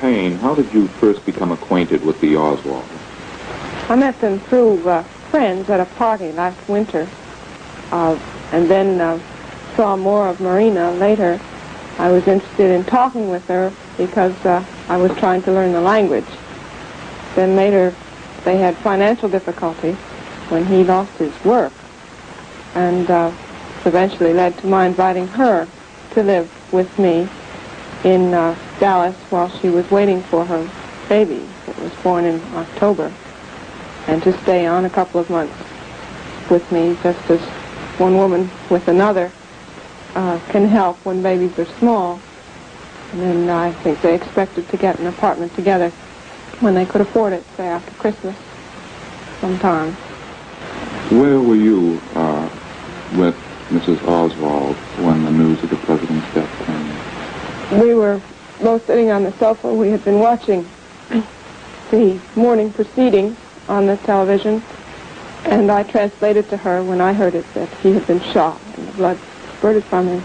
Paine, how did you first become acquainted with the Oswalds? I met them through friends at a party last winter, and then saw more of Marina later. I was interested in talking with her because I was trying to learn the language. Then later they had financial difficulties when he lost his work, and eventually led to my inviting her to live with me in Dallas while she was waiting for her baby that was born in October, and to stay on a couple of months with me, just as one woman with another can help when babies are small. And then I think they expected to get an apartment together when they could afford it, say after Christmas sometime. Where were you with Mrs. Oswald when the news of the president's death came? We were both sitting on the sofa. We had been watching the morning proceedings on the television, and I translated to her when I heard it that he had been shot and the blood spurted from him.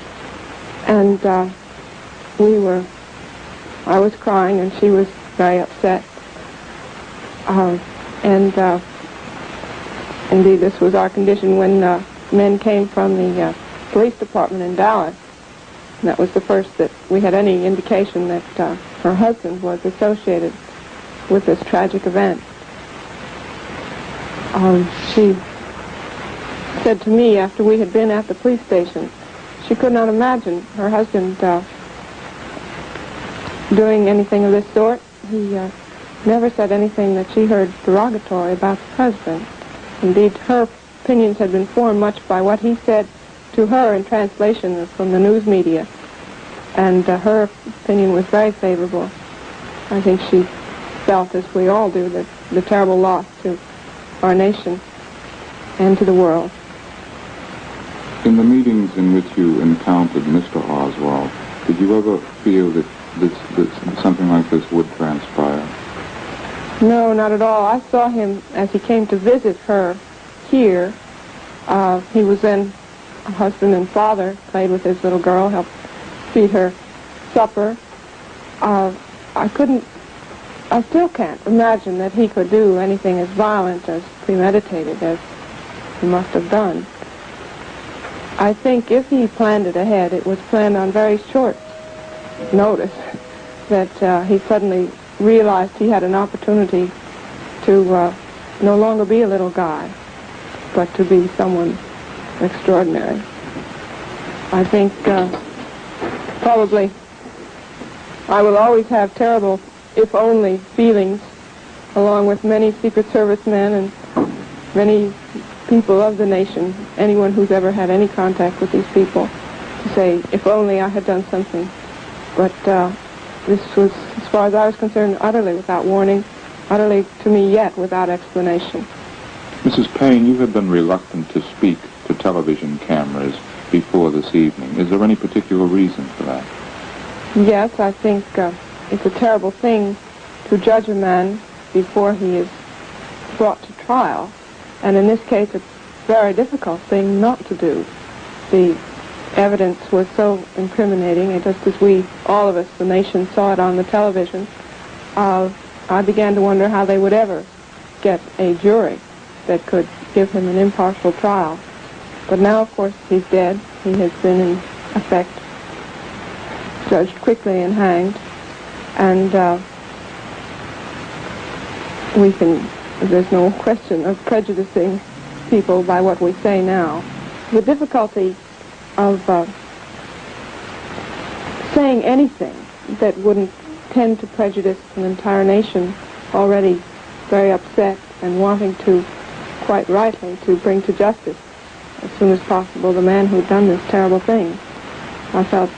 And I was crying and she was very upset. Indeed, this was our condition when men came from the police department in Dallas. And that was the first that we had any indication that her husband was associated with this tragic event. She said to me after we had been at the police station, she could not imagine her husband doing anything of this sort. He never said anything that she heard derogatory about the president. Indeed, her opinions had been formed much by what he said to her in translation from the news media, and her opinion was very favorable. I think she felt, as we all do, that the terrible loss to our nation and to the world. In the meetings in which you encountered Mr. Oswald, did you ever feel that something like this would transpire? No, not at all. I saw him as he came to visit her here. He was then a husband and father, played with his little girl, helped feed her supper. I still can't imagine that he could do anything as violent, as premeditated as he must have done. I think if he planned it ahead, it was planned on very short notice, that he suddenly realized he had an opportunity to no longer be a little guy, but to be someone extraordinary. I think probably I will always have terrible if-only feelings, along with many Secret Service men and many people of the nation, anyone who's ever had any contact with these people, to say, if only I had done something. But this was, as far as I was concerned, utterly without warning, utterly, to me yet, without explanation. Mrs. Paine, you have been reluctant to speak to television cameras before this evening. Is there any particular reason for that? Yes, I think it's a terrible thing to judge a man before he is brought to trial. And in this case, it's a very difficult thing not to do. The evidence was so incriminating, and just as we, all of us, the nation, saw it on the television, I began to wonder how they would ever get a jury that could give him an impartial trial. But now, of course, he's dead. He has been, in effect, judged quickly and hanged. And there's no question of prejudicing people by what we say now. The difficulty of saying anything that wouldn't tend to prejudice an entire nation already very upset and wanting to, quite rightly, to bring to justice as soon as possible the man who'd done this terrible thing. I felt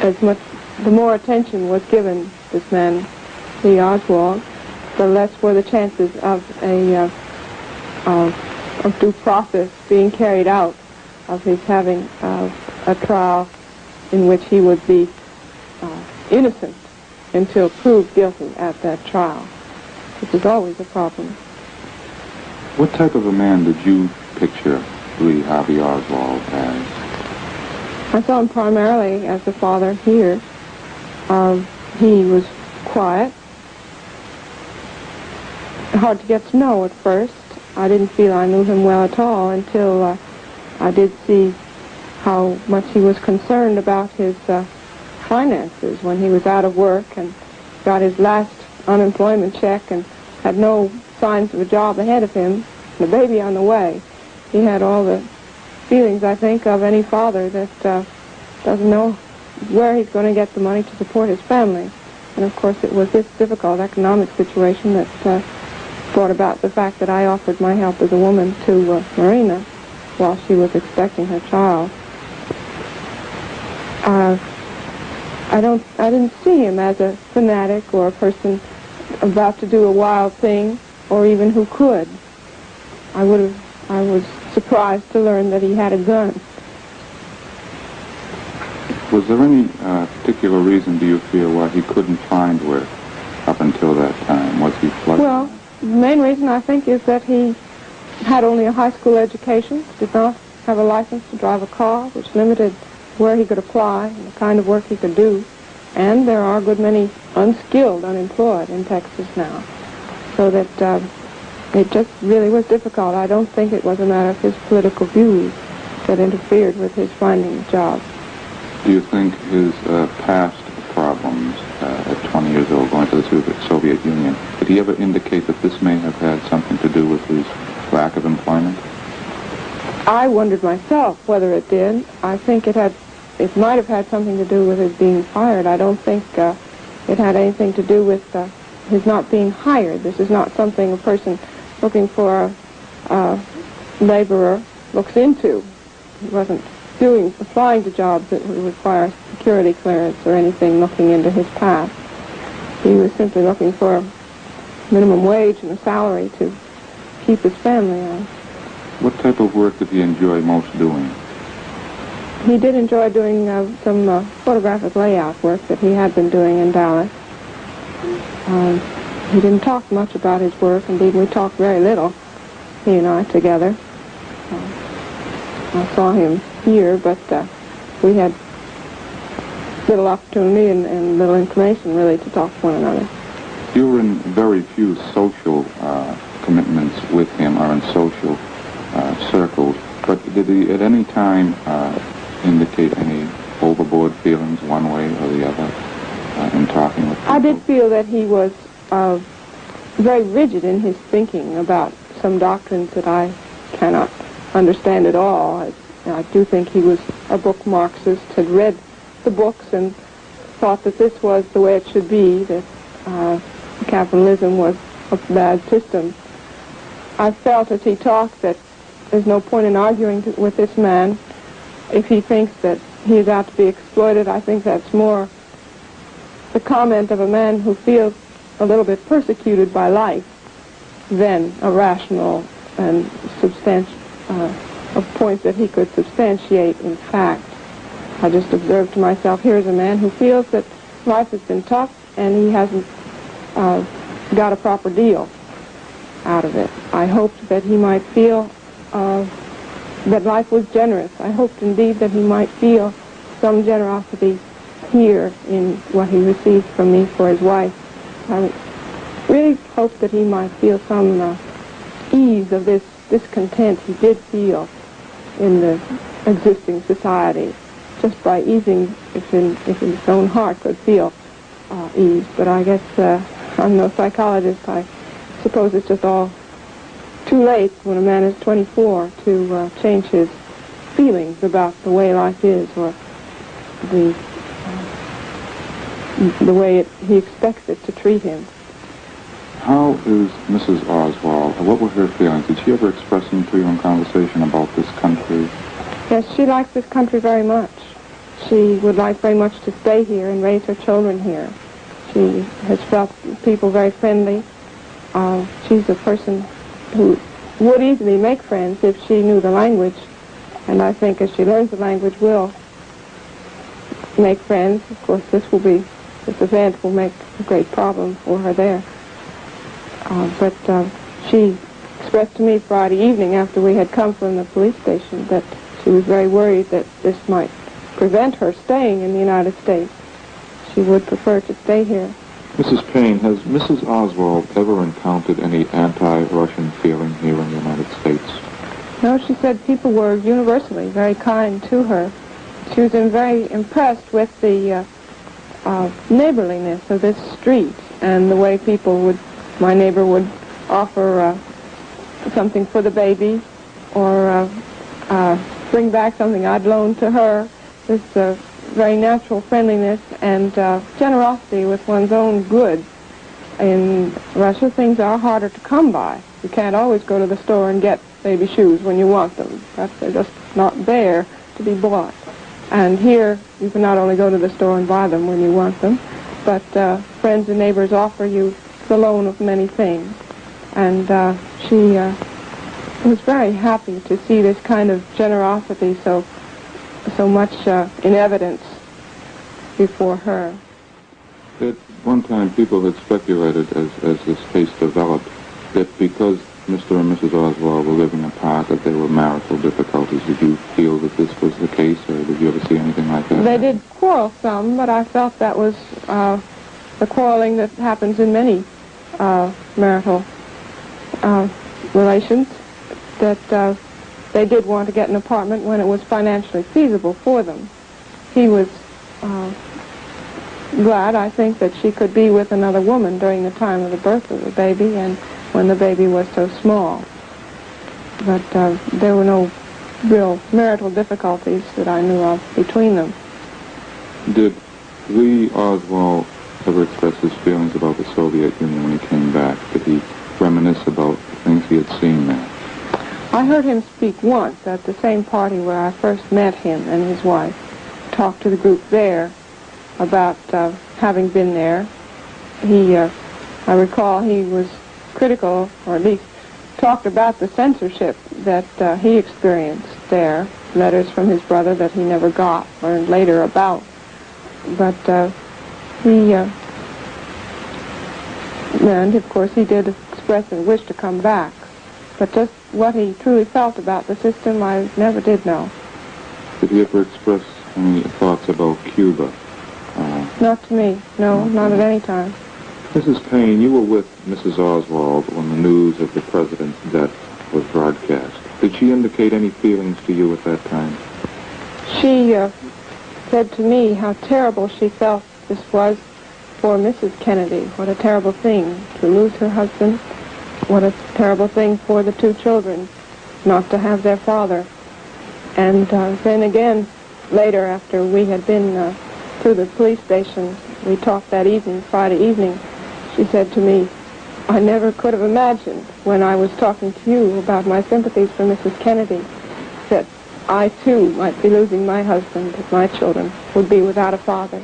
the more attention was given this man, Lee Oswald, the less were the chances of of due process being carried out, of his having a trial in which he would be innocent until proved guilty at that trial, which is always a problem. What type of a man did you picture Lee Harvey Oswald as? I saw him primarily as a father here. He was quiet, hard to get to know at first. I didn't feel I knew him well at all until I did see how much he was concerned about his finances when he was out of work and got his last unemployment check and had no signs of a job ahead of him, and a baby on the way. He had all the feelings, I think, of any father that doesn't know where he's going to get the money to support his family. And of course it was this difficult economic situation that brought about the fact that I offered my help as a woman to Marina while she was expecting her child. I didn't see him as a fanatic or a person about to do a wild thing, or even who could. I was surprised to learn that he had a gun. Was there any particular reason, do you feel, why he couldn't find work up until that time? Was he flustered? Well, the main reason, I think, is that he had only a high school education, did not have a license to drive a car, which limited where he could apply and the kind of work he could do. And there are a good many unskilled unemployed in Texas now. So that it just really was difficult. I don't think it was a matter of his political views that interfered with his finding a job. Do you think his past problems at 20 years old going to the Soviet Union, did he ever indicate that this may have had something to do with his lack of employment? I wondered myself whether it did. I think it might have had something to do with his being fired. I don't think it had anything to do with his not being hired. This is not something a person looking for a laborer looks into. He wasn't applying to jobs that would require security clearance or anything looking into his past. He was simply looking for a minimum wage and a salary to keep his family on. What type of work did he enjoy most doing? He did enjoy doing some photographic layout work that he had been doing in Dallas. He didn't talk much about his work. Indeed, we talked very little, he and I together. I saw him here, but we had little opportunity and little inclination, really, to talk to one another. You were in very few social commitments with him or in social circles, but did he at any time indicate any overboard feelings one way or the other in talking with people? I did feel that he was very rigid in his thinking about some doctrines that I cannot understand at all. I do think he was a book Marxist, had read the books and thought that this was the way it should be, that capitalism was a bad system. I felt as he talked that there's no point in arguing with this man. If he thinks that he is out to be exploited, I think that's more the comment of a man who feels a little bit persecuted by life than a rational and of points that he could substantiate in fact. I just observed to myself, here's a man who feels that life has been tough and he hasn't got a proper deal out of it. I hoped that he might feel that life was generous. I hoped indeed that he might feel some generosity here in what he received from me for his wife. I really hoped that he might feel some ease of this discontent he did feel in the existing society, just by easing, if his own heart could feel ease. But I guess I'm no psychologist. I suppose it's just all too late when a man is 24 to change his feelings about the way life is, or the way he expects it to treat him. How is Mrs. Oswald? What were her feelings? Did she ever express them to you in conversation about this country? Yes, she likes this country very much. She would like very much to stay here and raise her children here. She has felt people very friendly. She's a person who would easily make friends if she knew the language, and I think as she learns the language will make friends. Of course, this event will make a great problem for her there. But she expressed to me Friday evening after we had come from the police station that she was very worried that this might prevent her staying in the United States. She would prefer to stay here Mrs. Paine, has Mrs. Oswald ever encountered any anti-Russian feeling here in the United States? No, she said people were universally very kind to her. She was very impressed with the neighborliness of this street and the way my neighbor would offer something for the baby or bring back something I'd loaned to her. This very natural friendliness and generosity with one's own goods. In Russia, things are harder to come by. You can't always go to the store and get baby shoes when you want them. They're just not there to be bought. And here, you can not only go to the store and buy them when you want them, but friends and neighbors offer you the loan of many things. And she was very happy to see this kind of generosity so much in evidence before her. At one time, people had speculated, as this case developed, that because Mr. and Mrs. Oswald were living apart, that there were marital difficulties. Did you feel that this was the case, or did you ever see anything like that? They did quarrel some, but I felt that was the quarreling that happens in many marital relations, that they did want to get an apartment when it was financially feasible for them. He was glad, I think, that she could be with another woman during the time of the birth of the baby and when the baby was so small. But there were no real marital difficulties that I knew of between them. Did Lee Oswald ever express his feelings about the Soviet Union when he came back? Did he reminisce about the things he had seen there? I heard him speak once at the same party where I first met him and his wife. Talked to the group there about having been there. I recall he was critical, or at least talked about the censorship that he experienced there, letters from his brother that he never got, learned later about. But and of course he did express a wish to come back. But just what he truly felt about the system, I never did know. Did he ever express any thoughts about Cuba? Not to me, no, not at any time. Mrs. Paine, you were with Mrs. Oswald when the news of the president's death was broadcast. Did she indicate any feelings to you at that time? She said to me how terrible she felt this was for Mrs. Kennedy. What a terrible thing to lose her husband. What a terrible thing for the two children not to have their father. And then again, later, after we had been to the police station, we talked that evening, Friday evening. She said to me, I never could have imagined when I was talking to you about my sympathies for Mrs. Kennedy that I too might be losing my husband, that my children would be without a father.